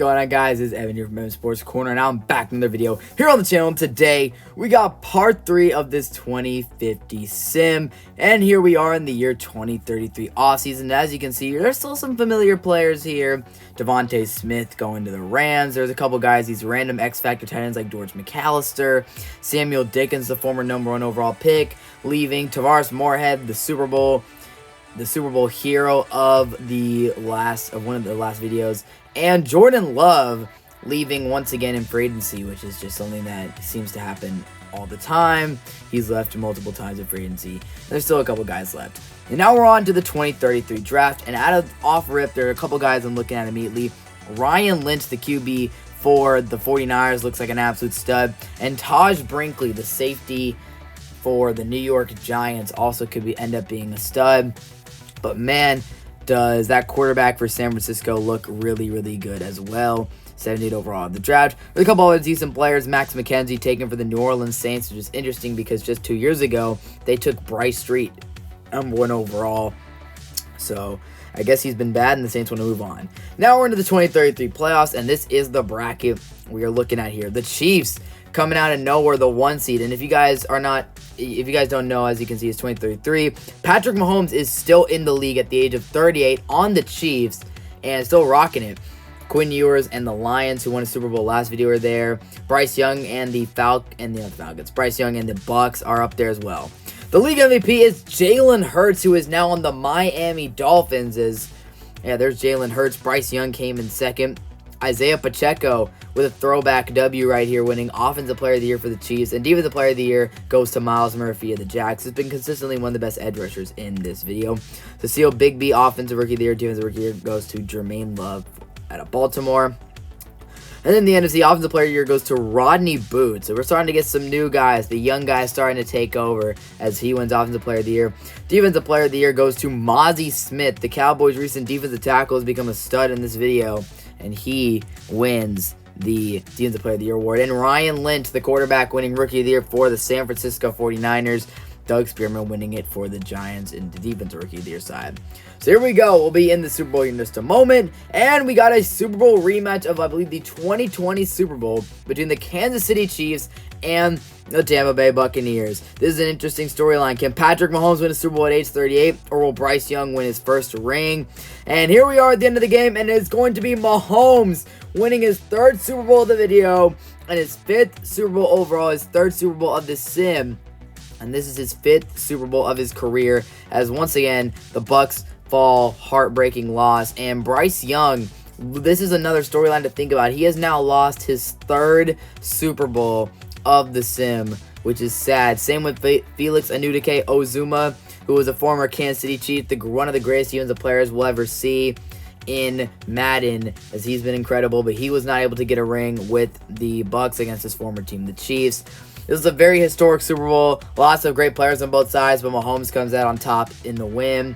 going on, guys? It's Evan here from Sports Corner, and I'm back in another video here on the channel. And today we got part 3 of this 2050 sim, and here we are in the year 2033 offseason. As you can see, there's still some familiar players here. Devontae Smith going to the Rams. There's a couple guys, these random X Factor tight ends like George McAllister, Samuel Dickens, the former #1 overall pick, leaving. Tavares Moorhead, the Super Bowl hero of one of the last videos, and Jordan Love leaving once again in free agency, which is just something that seems to happen all the time. He's left multiple times in free agency. There's still a couple guys left. And now we're on to the 2033 draft, and off rip, there are a couple guys I'm looking at immediately. Ryan Lynch, the QB for the 49ers, looks like an absolute stud, and Taj Brinkley, the safety for the New York Giants, also could end up being a stud. But man, does that quarterback for San Francisco look really, really good as well. 78 overall of the draft. There's a couple other decent players. Max McKenzie taken for the New Orleans Saints, which is interesting because just 2 years ago, they took Bryce Street, #1 overall. So I guess he's been bad, and the Saints want to move on. Now we're into the 2033 playoffs, and this is the bracket we are looking at here. The Chiefs coming out of nowhere, the 1 seed. And if you guys don't know, as you can see, it's 2033. Patrick Mahomes is still in the league at the age of 38 on the Chiefs and still rocking it. Quinn Ewers and the Lions, who won a Super Bowl last video, are there. Bryce Young and the Falcons. Bryce Young and the Bucks are up there as well. The league MVP is Jalen Hurts, who is now on the Miami Dolphins. There's Jalen Hurts. Bryce Young came in second. Isaiah Pacheco with a throwback W right here, winning Offensive Player of the Year for the Chiefs. And Defensive Player of the Year goes to Myles Murphy of the Jags. Has been consistently one of the best edge rushers in this video. Cecile Bigby, Offensive Rookie of the Year. Defensive Rookie of the Year goes to Jermaine Love out of Baltimore. And then the NFC Offensive Player of the Year goes to Rodney Boots. So we're starting to get some new guys. The young guys starting to take over as he wins Offensive Player of the Year. Defensive Player of the Year goes to Mozzie Smith. The Cowboys' recent defensive tackle has become a stud in this video, and he wins the Defensive Player of the Year award. And Ryan Lynch, the quarterback, winning Rookie of the Year for the San Francisco 49ers. Doug Spearman winning it for the Giants in the Defensive Rookie of the Year side. So here we go. We'll be in the Super Bowl in just a moment. And we got a Super Bowl rematch of, I believe, the 2020 Super Bowl between the Kansas City Chiefs and the Tampa Bay Buccaneers. This is an interesting storyline. Can Patrick Mahomes win a Super Bowl at age 38, or will Bryce Young win his first ring? And here we are at the end of the game, and it's going to be Mahomes winning his 3rd Super Bowl of the video and his 5th Super Bowl overall, his 3rd Super Bowl of the sim. And this is his 5th Super Bowl of his career, as once again, the Bucs fall, heartbreaking loss. And Bryce Young, this is another storyline to think about. He has now lost his 3rd Super Bowl of the sim, which is sad. Same with Felix Anudike-Ozuma, who was a former Kansas City Chief, one of the greatest defensive players we'll ever see in Madden, as he's been incredible, but he was not able to get a ring with the Bucs against his former team, the Chiefs. This is a very historic Super Bowl. Lots of great players on both sides, but Mahomes comes out on top in the win,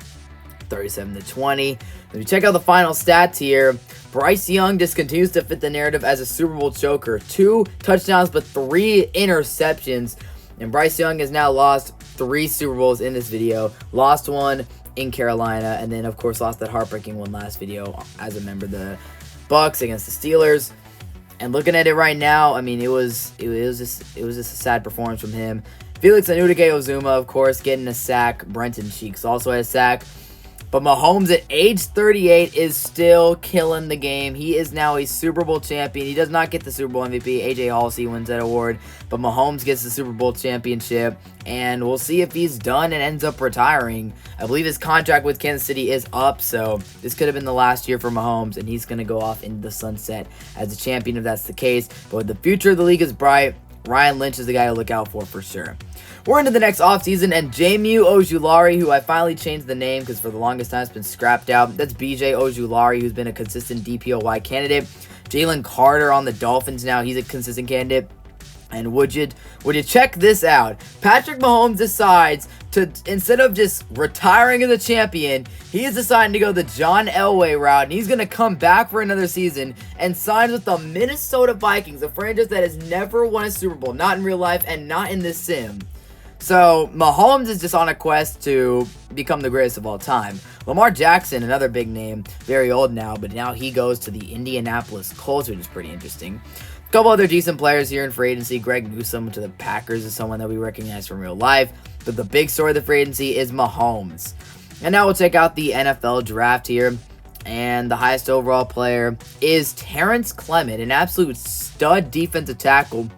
37-20. If you check out the final stats here, Bryce Young just continues to fit the narrative as a Super Bowl choker. 2 touchdowns, but 3 interceptions. And Bryce Young has now lost 3 Super Bowls in this video. Lost one in Carolina, and then, of course, lost that heartbreaking one last video as a member of the Bucs against the Steelers. And looking at it right now, I mean, it was just a sad performance from him. Felix Anudike-Ozuma, of course, getting a sack. Brenton Cheeks also had a sack. But Mahomes at age 38 is still killing the game. He is now a Super Bowl champion. He does not get the Super Bowl MVP. AJ Halsey wins that award. But Mahomes gets the Super Bowl championship. And we'll see if he's done and ends up retiring. I believe his contract with Kansas City is up. So this could have been the last year for Mahomes. And he's going to go off into the sunset as a champion if that's the case. But the future of the league is bright. Ryan Lynch is the guy to look out for sure. We're into the next offseason, and Jamiu Ojulari, who I finally changed the name because for the longest time it's been scrapped out. That's BJ Ojulari, who's been a consistent DPOY candidate. Jalen Carter on the Dolphins now. He's a consistent candidate. And would you check this out? Patrick Mahomes decides to, instead of just retiring as a champion, he is deciding to go the John Elway route, and he's going to come back for another season and signs with the Minnesota Vikings, a franchise that has never won a Super Bowl, not in real life and not in this sim. So Mahomes is just on a quest to become the greatest of all time. Lamar Jackson, another big name, very old now, but now he goes to the Indianapolis Colts, which is pretty interesting. A couple other decent players here in free agency. Greg Newsome to the Packers is someone that we recognize from real life. But the big story of the free agency is Mahomes. And now we'll check out the NFL draft here. And the highest overall player is Terrence Clement, an absolute stud defensive tackle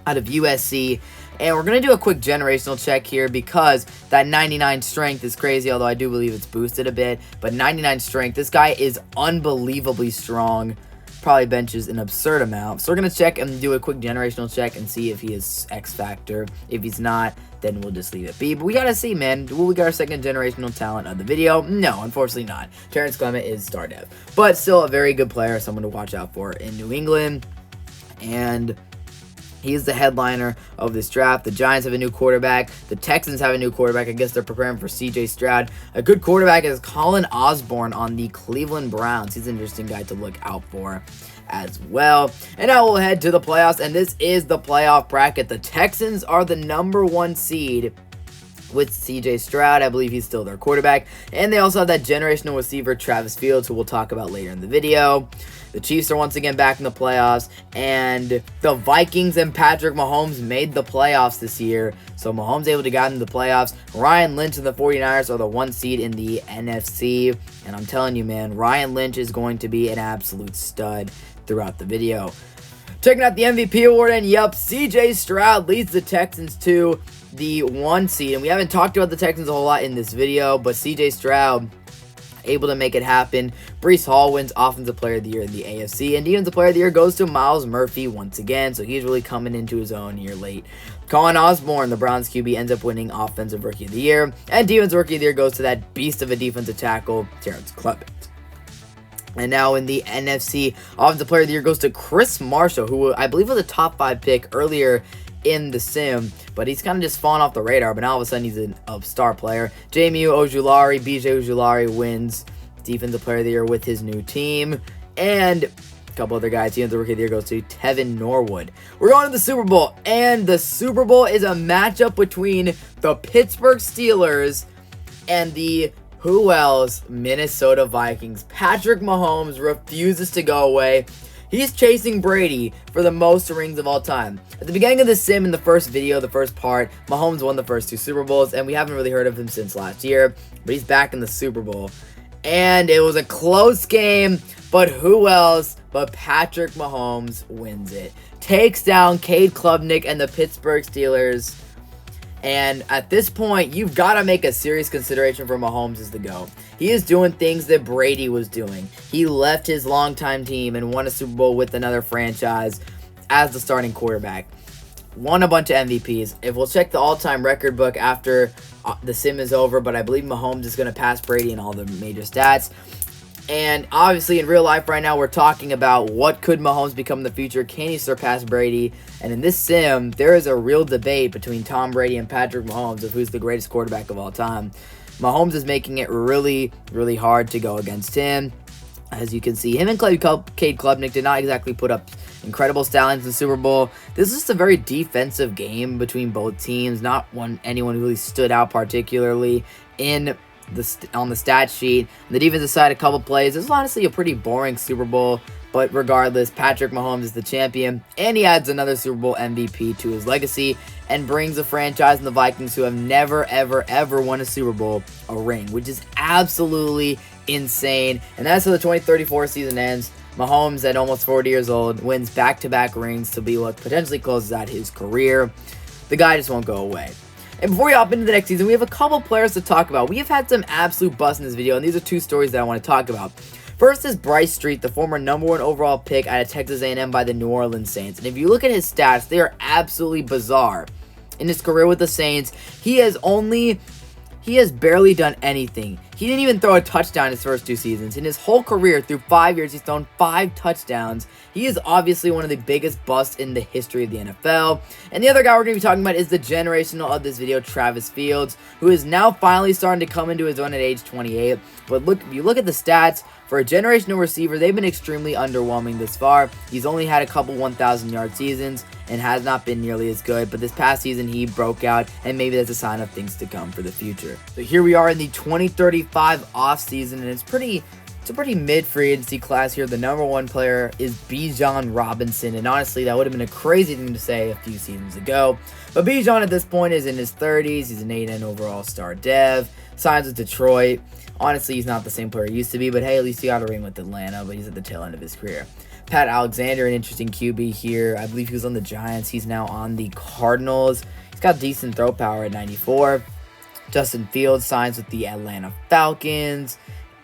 out of USC. And we're going to do a quick generational check here because that 99 strength is crazy, although I do believe it's boosted a bit. But 99 strength, this guy is unbelievably strong. Probably benches an absurd amount. So we're going to check and do a quick generational check and see if he is X Factor. If he's not, then we'll just leave it be. But we got to see, man. Will we get our second generational talent of the video? No, unfortunately not. Terrence Clement is star dev. But still a very good player, someone to watch out for in New England. And he's the headliner of this draft. The Giants have a new quarterback. The Texans have a new quarterback. I guess they're preparing for CJ Stroud. A good quarterback is Colin Osborne on the Cleveland Browns. He's an interesting guy to look out for as well. And now we'll head to the playoffs, and this is the playoff bracket. The Texans are the #1 seed with CJ Stroud. I believe he's still their quarterback. And they also have that generational receiver, Travis Fields, who we'll talk about later in the video. The Chiefs are once again back in the playoffs, and the Vikings and Patrick Mahomes made the playoffs this year. So Mahomes able to get into the playoffs. Ryan Lynch and the 49ers are the 1 seed in the NFC. And I'm telling you, man, Ryan Lynch is going to be an absolute stud throughout the video. Checking out the MVP award, and yep, CJ Stroud leads the Texans to the 1 seed. And we haven't talked about the Texans a whole lot in this video, but CJ Stroud able to make it happen. Breece Hall wins Offensive Player of the Year in the AFC, and Defensive Player of the Year goes to Myles Murphy once again, so he's really coming into his own here late. Colin Osborne, the Browns QB, ends up winning Offensive Rookie of the Year, and Defensive Rookie of the Year goes to that beast of a defensive tackle, Terrence Clement. And now in the NFC, Offensive Player of the Year goes to Chris Marshall, who I believe was a top 5 pick earlier in the sim, but he's kind of just fallen off the radar, but now all of a sudden he's a star player. JMU Ojulari, BJ Ojulari wins Defensive Player of the Year with his new team, and a couple other guys. Defensive Rookie of the Year goes to Tevin Norwood. We're going to the Super Bowl, and the Super Bowl is a matchup between the Pittsburgh Steelers and the who else? Minnesota Vikings. Patrick Mahomes refuses to go away. He's chasing Brady for the most rings of all time. At the beginning of the sim in the first video, the first part, Mahomes won the first 2 Super Bowls, and we haven't really heard of him since last year, but he's back in the Super Bowl. And it was a close game, but who else but Patrick Mahomes wins it. Takes down Cade Klubnik and the Pittsburgh Steelers. And at this point, you've got to make a serious consideration for Mahomes as the GOAT. He is doing things that Brady was doing. He left his longtime team and won a Super Bowl with another franchise as the starting quarterback. Won a bunch of MVPs. If we'll check the all-time record book after the sim is over, but I believe Mahomes is going to pass Brady in all the major stats. And obviously in real life right now, we're talking about what could Mahomes become in the future. Can he surpass Brady? And in this sim, there is a real debate between Tom Brady and Patrick Mahomes of who's the greatest quarterback of all time. Mahomes is making it really, really hard to go against him. As you can see, him and Cade Klubnik did not exactly put up incredible stallions in the Super Bowl. This is just a very defensive game between both teams. Not anyone who really stood out particularly on the stat sheet. The defensive side, a couple plays. This is honestly a pretty boring Super Bowl, but regardless, Patrick Mahomes is the champion, and he adds another Super Bowl MVP to his legacy and brings the franchise and the Vikings, who have never, ever, ever won a Super Bowl, a ring, which is absolutely insane. And that's how the 2034 season ends. Mahomes, at almost 40 years old, wins back-to-back rings to be what potentially closes out his career. The guy just won't go away. And before we hop into the next season, we have a couple players to talk about. We have had some absolute busts in this video, and these are 2 stories that I want to talk about. First is Bryce Street, the former #1 overall pick out of Texas A&M by the New Orleans Saints. And if you look at his stats, they are absolutely bizarre. In his career with the Saints, he has barely done anything. He didn't even throw a touchdown his first 2 seasons. In his whole career, through 5 years, he's thrown 5 touchdowns. He is obviously one of the biggest busts in the history of the NFL. And the other guy we're going to be talking about is the generational of this video, Travis Fields, who is now finally starting to come into his own at age 28. But look, if you look at the stats, for a generational receiver, they've been extremely underwhelming this far. He's only had a couple 1,000-yard seasons and has not been nearly as good, but this past season he broke out, and maybe that's a sign of things to come for the future. So here we are in the 2035 2025 offseason, and it's a pretty mid free agency class here. The number one player is Bijan Robinson, and honestly, that would have been a crazy thing to say a few seasons ago. But Bijan at this point is in his 30s. He's an A&N overall star dev. Signs with Detroit. Honestly, he's not the same player he used to be, but hey, at least he got a ring with Atlanta, but he's at the tail end of his career. Pat Alexander, an interesting QB here. I believe he was on the Giants. He's now on the Cardinals. He's got decent throw power at 94. Justin Fields signs with the Atlanta Falcons.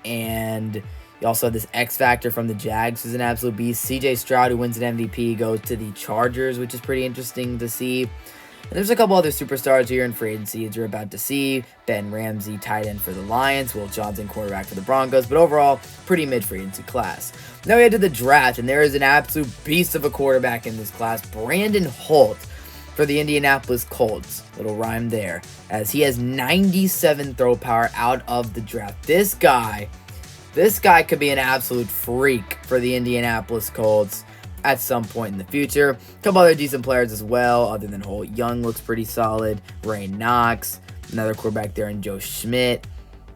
And you also have this X Factor from the Jags, who's an absolute beast. CJ Stroud, who wins an MVP, goes to the Chargers, which is pretty interesting to see. And there's a couple other superstars here in free agency as you're about to see. Ben Ramsey, tight end for the Lions. Will Johnson, quarterback for the Broncos. But overall, pretty mid-free agency class. Now we head to the draft, and there is an absolute beast of a quarterback in this class. Brandon Holt for the Indianapolis Colts. Little rhyme there. As he has 97 throw power out of the draft. This guy could be an absolute freak for the Indianapolis Colts at some point in the future. A couple other decent players as well, other than Holt. Young looks pretty solid. Ray Knox, another quarterback there, and Joe Schmidt.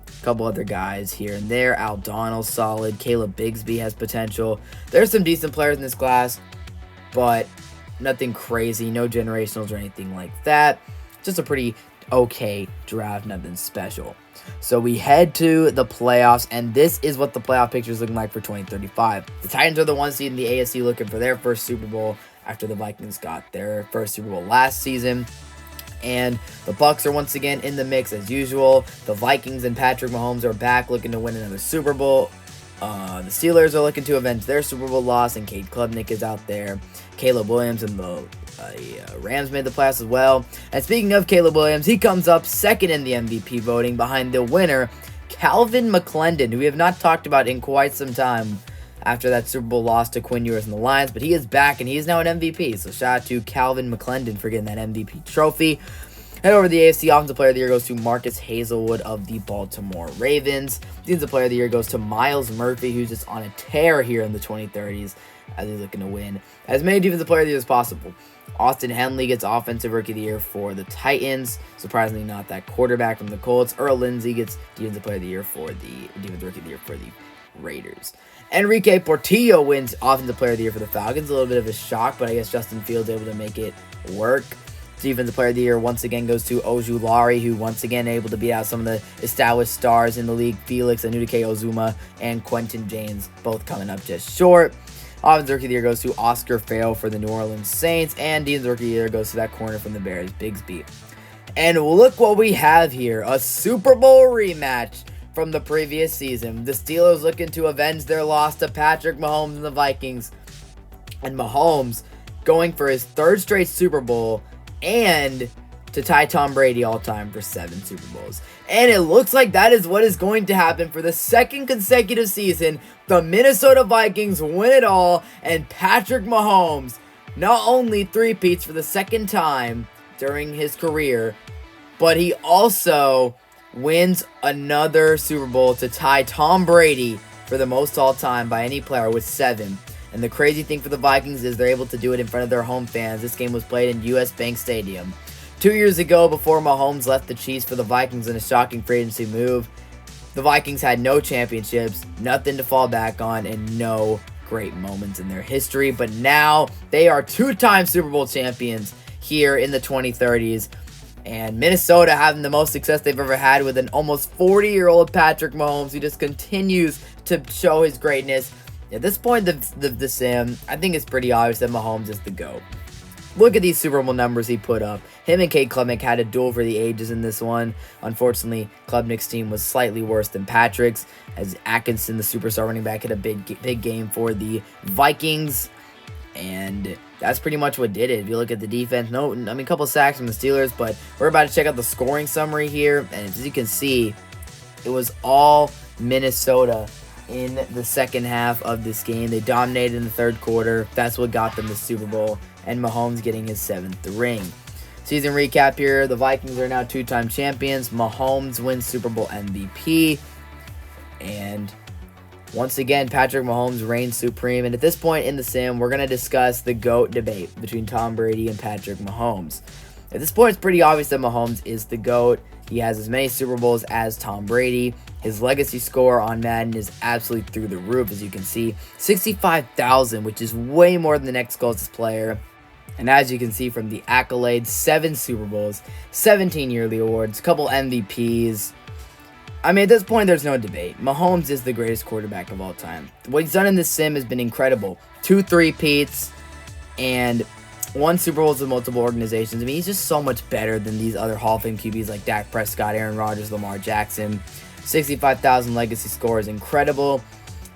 A couple other guys here and there. Al Donald's solid. Caleb Bigsby has potential. There's some decent players in this class, but nothing crazy. No generationals or anything like that. Just a pretty okay draft, nothing special. So we head to the playoffs, and this is what the playoff picture is looking like for 2035. The Titans are the 1 seed in the AFC, looking for their first Super Bowl after the Vikings got their first Super Bowl last season. And the Bucs are once again in the mix as usual. The Vikings and Patrick Mahomes are back looking to win another Super Bowl. The Steelers are looking to avenge their Super Bowl loss, and Cade Klubnik is out there. Caleb Williams and the Rams made the playoffs as well. And speaking of Caleb Williams, he comes up second in the MVP voting behind the winner, Calvin McClendon, who we have not talked about in quite some time after that Super Bowl loss to Quinn Ewers and the Lions. But he is back, and he is now an MVP. So shout out to Calvin McClendon for getting that MVP trophy. Head over to the AFC. Offensive Player of the Year goes to Marcus Hazelwood of the Baltimore Ravens. Defensive Player of the Year goes to Myles Murphy, who's just on a tear here in the 2030s as he's looking to win as many Defensive Player of the Year as possible. Austin Henley gets Offensive Rookie of the Year for the Titans. Surprisingly, not that quarterback from the Colts. Earl Lindsey gets Defensive Player of the Year for the Defensive Rookie of the Year for the Raiders. Enrique Portillo wins Offensive Player of the Year for the Falcons. A little bit of a shock, but I guess Justin Fields able to make it work. Defensive Player of the Year once again goes to Ojulari, who once again able to beat out some of the established stars in the league. Felix Anudike Ozuma and Quentin James both coming up just short. Offensive Rookie of the Year goes to Oscar Farrell for the New Orleans Saints, and Defensive Rookie of the Year goes to that corner from the Bears, Bigsby. And look what we have here, a Super Bowl rematch from the previous season. The Steelers looking to avenge their loss to Patrick Mahomes and the Vikings, and Mahomes going for his third straight Super Bowl and to tie Tom Brady all-time for 7 Super Bowls. And it looks like that is what is going to happen for the second consecutive season. The Minnesota Vikings win it all, and Patrick Mahomes not only three-peats for the second time during his career, but he also wins another Super Bowl to tie Tom Brady for the most all-time by any player with 7. And the crazy thing for the Vikings is they're able to do it in front of their home fans. This game was played in US Bank Stadium. 2 years ago, before Mahomes left the Chiefs for the Vikings in a shocking free agency move, the Vikings had no championships, nothing to fall back on, and no great moments in their history. But now they are 2-time Super Bowl champions here in the 2030s. And Minnesota having the most success they've ever had with an almost 40-year-old Patrick Mahomes who just continues to show his greatness. At this point, the sim, I think it's pretty obvious that Mahomes is the GOAT. Look at these Super Bowl numbers he put up. Him and Cade Klubnik had a duel for the ages in this one. Unfortunately, Klubnik's team was slightly worse than Patrick's, as Atkinson, the superstar running back, had a big game for the Vikings. And that's pretty much what did it. If you look at the defense, a couple sacks from the Steelers, but we're about to check out the scoring summary here. And as you can see, it was all Minnesota in the second half of this game. They dominated in the third quarter. That's what got them the Super Bowl, and Mahomes getting his 7th ring. Season recap here. The Vikings are now 2-time champions. Mahomes wins Super Bowl MVP. And once again, Patrick Mahomes reigns supreme. And at this point in the sim, we're going to discuss the GOAT debate between Tom Brady and Patrick Mahomes. At this point, it's pretty obvious that Mahomes is the GOAT. He has as many Super Bowls as Tom Brady. His legacy score on Madden is absolutely through the roof, as you can see. 65,000, which is way more than the next closest player. And as you can see from the accolades, 7 Super Bowls, 17 yearly awards, a couple MVPs. I mean, at this point, there's no debate. Mahomes is the greatest quarterback of all time. What he's done in this sim has been incredible. 2 3-peats and 1 Super Bowls with multiple organizations. I mean, he's just so much better than these other Hall of Fame QBs like Dak Prescott, Aaron Rodgers, Lamar Jackson. 65,000 legacy score is incredible.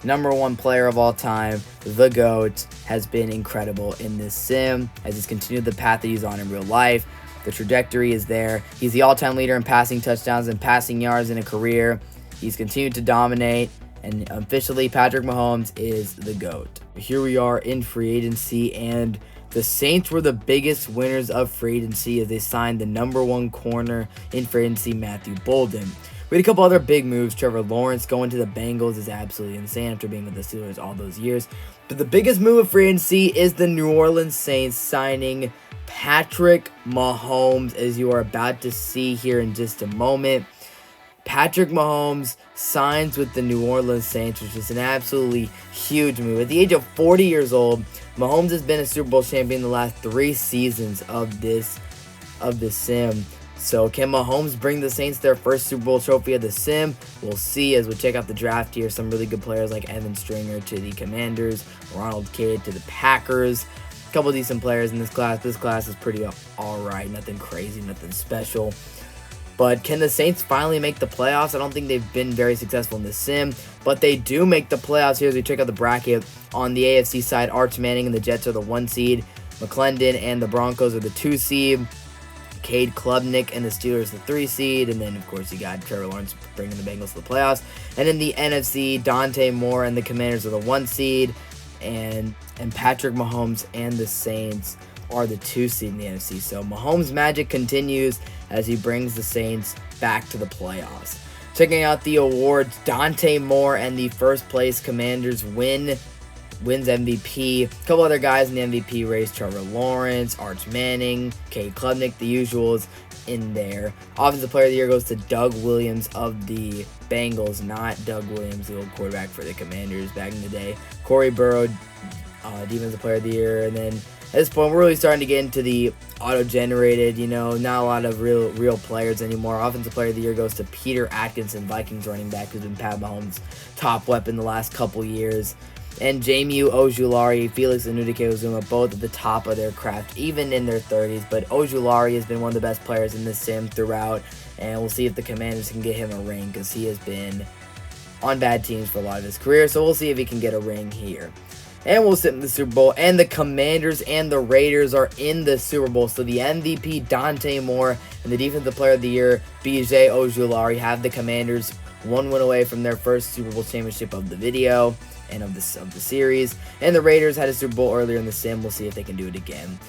#1 player of all time, the GOAT, has been incredible in this sim as he's continued the path that he's on in real life. The trajectory is there. He's the all-time leader in passing touchdowns and passing yards in a career. He's continued to dominate, and officially Patrick Mahomes is the GOAT. Here we are in free agency, and the Saints were the biggest winners of free agency as they signed the #1 corner in free agency, Matthew Bolden. We had a couple other big moves. Trevor Lawrence going to the Bengals is absolutely insane after being with the Steelers all those years. But the biggest move of free agency is the New Orleans Saints signing Patrick Mahomes, as you are about to see here in just a moment. Patrick Mahomes signs with the New Orleans Saints, which is an absolutely huge move. At the age of 40 years old, Mahomes has been a Super Bowl champion the last 3 seasons of this sim. So can Mahomes bring the Saints their first Super Bowl trophy of the sim? We'll see as we check out the draft here. Some really good players like Evan Stringer to the Commanders, Ronald Kidd to the Packers. A couple decent players in this class. This class is pretty alright. Nothing crazy, nothing special. But can the Saints finally make the playoffs? I don't think they've been very successful in the sim, but they do make the playoffs here as we check out the bracket. On the AFC side, Arch Manning and the Jets are the 1 seed. McClendon and the Broncos are the 2 seed. Cade Klubnik and the Steelers the 3 seed, and then of course you got Trevor Lawrence bringing the Bengals to the playoffs. And in the NFC, Dante Moore and the Commanders are the 1 seed, and Patrick Mahomes and the Saints are the 2 seed in the NFC. So Mahomes' magic continues as he brings the Saints back to the playoffs. Checking out the awards, Dante Moore and the first place Commanders wins MVP. A couple other guys in the MVP race, Trevor Lawrence, Arch Manning, Cade Klubnik, the usuals in there. Offensive Player of the Year goes to Doug Williams of the Bengals, not Doug Williams, the old quarterback for the Commanders back in the day. Corey Burrow, Defensive Player of the Year, and then at this point, we're really starting to get into the auto-generated, not a lot of real players anymore. Offensive Player of the Year goes to Peter Atkinson, Vikings running back, who's been Pat Mahomes' top weapon the last couple years. And Jamie Ojulari, Felix Anudike-Uzomah, both at the top of their craft, even in their 30s. But Ojulari has been one of the best players in this sim throughout, and we'll see if the Commanders can get him a ring, because he has been on bad teams for a lot of his career. So we'll see if he can get a ring here. And we'll sit in the Super Bowl, and the Commanders and the Raiders are in the Super Bowl. So the MVP, Dante Moore, and the Defensive Player of the Year, BJ Ojulari, have the Commanders 1 win away from their first Super Bowl championship of the video and of the series. And the Raiders had a Super Bowl earlier in the sim. We'll see if they can do it again.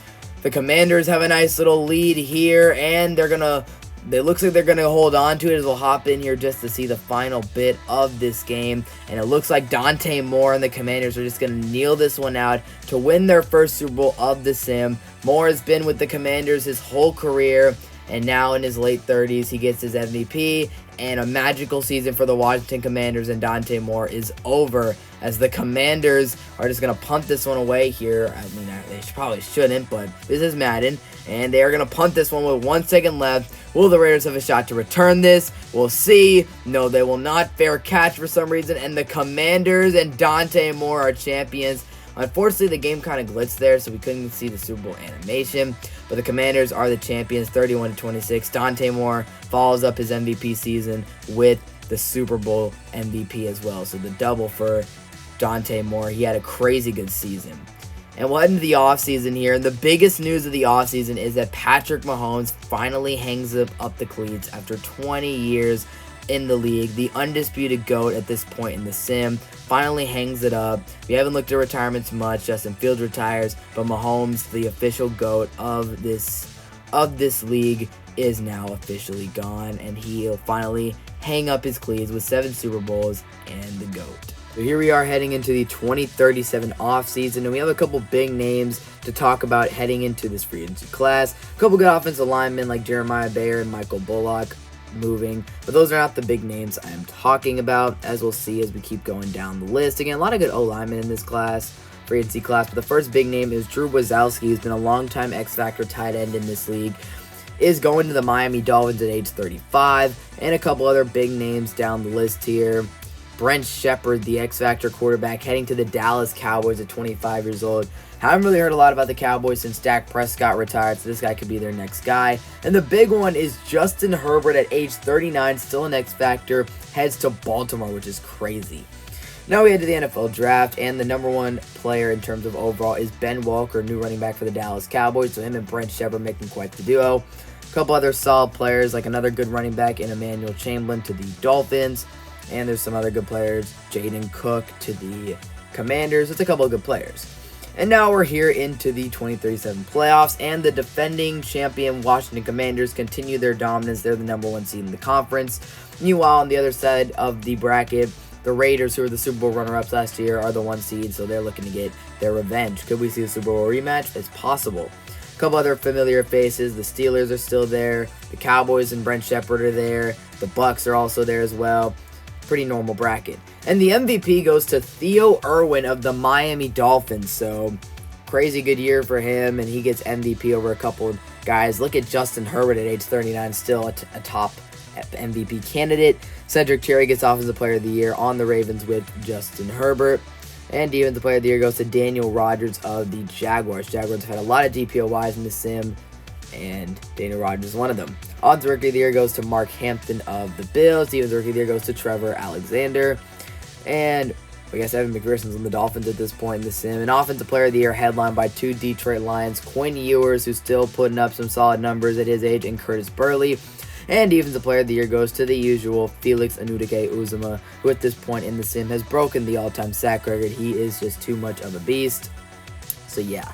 The Commanders have a nice little lead here, and it looks like they're going to hold on to it as we'll hop in here just to see the final bit of this game. And it looks like Dante Moore and the Commanders are just going to kneel this one out to win their first Super Bowl of the sim. Moore has been with the Commanders his whole career, and now in his late 30s, he gets his MVP, and a magical season for the Washington Commanders, and Dante Moore is over as the Commanders are just going to punt this one away here. I mean, they probably shouldn't, but this is Madden, and they are going to punt this one with 1 second left. Will the Raiders have a shot to return this? We'll see. No, they will not. Fair catch for some reason, and the Commanders and Dante Moore are champions. Unfortunately, the game kind of glitched there, so we couldn't see the Super Bowl animation. But the Commanders are the champions, 31-26. Dante Moore follows up his MVP season with the Super Bowl MVP as well. So the double for Dante Moore. He had a crazy good season. And we'll head into the offseason here. And the biggest news of the offseason is that Patrick Mahomes finally hangs up the cleats after 20 years in the league. The undisputed GOAT at this point in the sim finally hangs it up. We haven't looked at retirements much. Justin Fields retires, but Mahomes, the official GOAT of this league, is now officially gone, and he'll finally hang up his cleats with 7 Super Bowls and the GOAT. So here we are heading into the 2037 offseason, and we have a couple big names to talk about heading into this free agency class. A couple good offensive linemen like Jeremiah Bayer and Michael Bullock moving, but those are not the big names I am talking about, as we'll see as we keep going down the list. Again, a lot of good O-linemen in this class, free agency class, but the first big name is Drew Wazowski, who's been a long-time X-Factor tight end in this league, is going to the Miami Dolphins at age 35, and a couple other big names down the list here. Brent Shepard, the X-Factor quarterback, heading to the Dallas Cowboys at 25 years old. Haven't really heard a lot about the Cowboys since Dak Prescott retired, so this guy could be their next guy. And the big one is Justin Herbert at age 39, still an X-Factor, heads to Baltimore, which is crazy. Now we head to the NFL draft, and the number one player in terms of overall is Ben Walker, new running back for the Dallas Cowboys, so him and Brent Shepard making quite the duo. A couple other solid players, like another good running back in Emmanuel Chamberlain to the Dolphins, and there's some other good players, Jaden Cook to the Commanders. It's a couple of good players. And now we're here into the 2037 playoffs, and the defending champion Washington Commanders continue their dominance. They're the number one seed in the conference. Meanwhile, on the other side of the bracket, the Raiders, who were the Super Bowl runner-ups last year, are the one seed, so they're looking to get their revenge. Could we see a Super Bowl rematch? It's possible. A couple other familiar faces. The Steelers are still there. The Cowboys and Brent Shepard are there. The Bucks are also there as well. Pretty normal bracket. And the MVP goes to Theo Irwin of the Miami Dolphins. So crazy good year for him, and he gets MVP over a couple of guys. Look at Justin Herbert at age 39, still a top MVP candidate. Cedric Cherry gets Offensive Player of the Year on the Ravens with Justin Herbert. And Defensive Player of the Year goes to Daniel Rodgers of the Jaguars. Jaguars have had a lot of DPOYs in the sim, and Daniel Rodgers is one of them. Offensive Rookie of the Year goes to Mark Hampton of the Bills. Defensive Rookie of the Year goes to Trevor Alexander. And I guess Evan McPherson's on the Dolphins at this point in the sim. And Offensive Player of the Year headlined by two Detroit Lions, Quinn Ewers, who's still putting up some solid numbers at his age, and Curtis Burley. And Defensive Player of the Year goes to the usual Felix Anudike-Uzomah, who at this point in the sim has broken the all-time sack record. He is just too much of a beast. So yeah.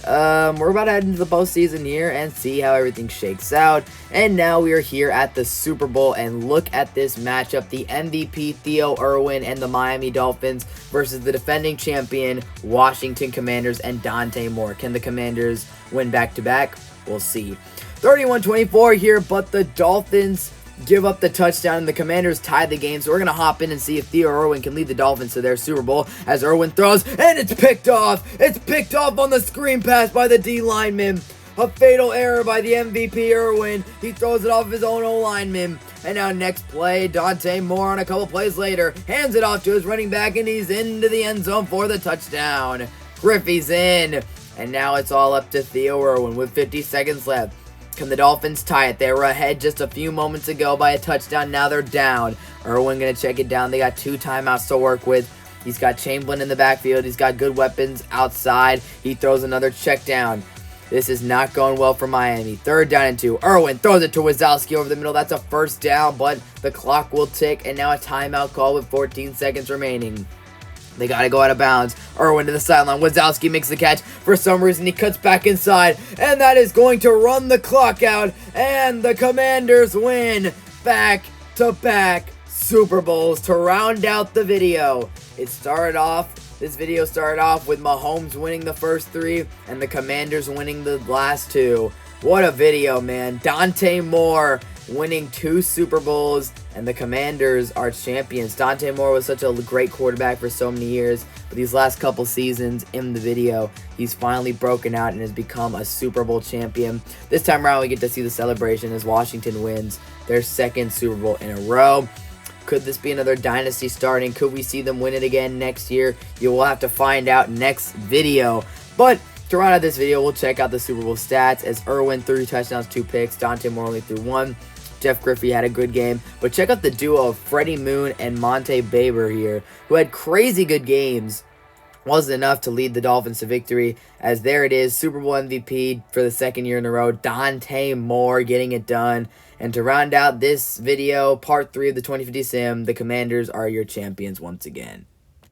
We're about to head into the postseason here and see how everything shakes out. And now we are here at the Super Bowl, and look at this matchup. The MVP Theo Irwin and the Miami Dolphins versus the defending champion Washington Commanders and Dante Moore. Can the Commanders win back-to-back? We'll see. 31-24 here, but the Dolphins give up the touchdown, and the Commanders tied the game. So we're going to hop in and see if Theo Irwin can lead the Dolphins to their Super Bowl as Irwin throws, and it's picked off. It's picked off on the screen pass by the D lineman. A fatal error by the MVP Irwin. He throws it off his own O-lineman. And now next play, Dante Moore on a couple plays later hands it off to his running back, and he's into the end zone for the touchdown. Griffey's in. And now it's all up to Theo Irwin with 50 seconds left. Can the Dolphins tie it? They were ahead just a few moments ago by a touchdown. Now they're down. Irwin going to check it down. They got 2 timeouts to work with. He's got Chamberlain in the backfield. He's got good weapons outside. He throws another check down. This is not going well for Miami. 3rd down and 2. Irwin throws it to Wazowski over the middle. That's a first down, but the clock will tick, and now a timeout call with 14 seconds remaining. They got to go out of bounds. Irwin to the sideline. Wazowski makes the catch. For some reason, he cuts back inside. And that is going to run the clock out. And the Commanders win back-to-back Super Bowls to round out the video. This video started off with Mahomes winning the first 3 and the Commanders winning the last 2. What a video, man. Dante Moore winning 2 Super Bowls, and the Commanders are champions. Dante Moore was such a great quarterback for so many years, but these last couple seasons in the video, he's finally broken out and has become a Super Bowl champion. This time around, we get to see the celebration as Washington wins their 2nd Super Bowl in a row. Could this be another dynasty starting? Could we see them win it again next year? You will have to find out next video. But to round out this video, we'll check out the Super Bowl stats as Irwin 3 touchdowns, 2 picks. Dante Moore only threw 1. Jeff Griffey had a good game. But check out the duo of Freddie Moon and Monte Baber here, who had crazy good games. Wasn't enough to lead the Dolphins to victory, as there it is, Super Bowl MVP for the 2nd year in a row, Dante Moore getting it done. And to round out this video, part 3 of the 2050 Sim, the Commanders are your champions once again.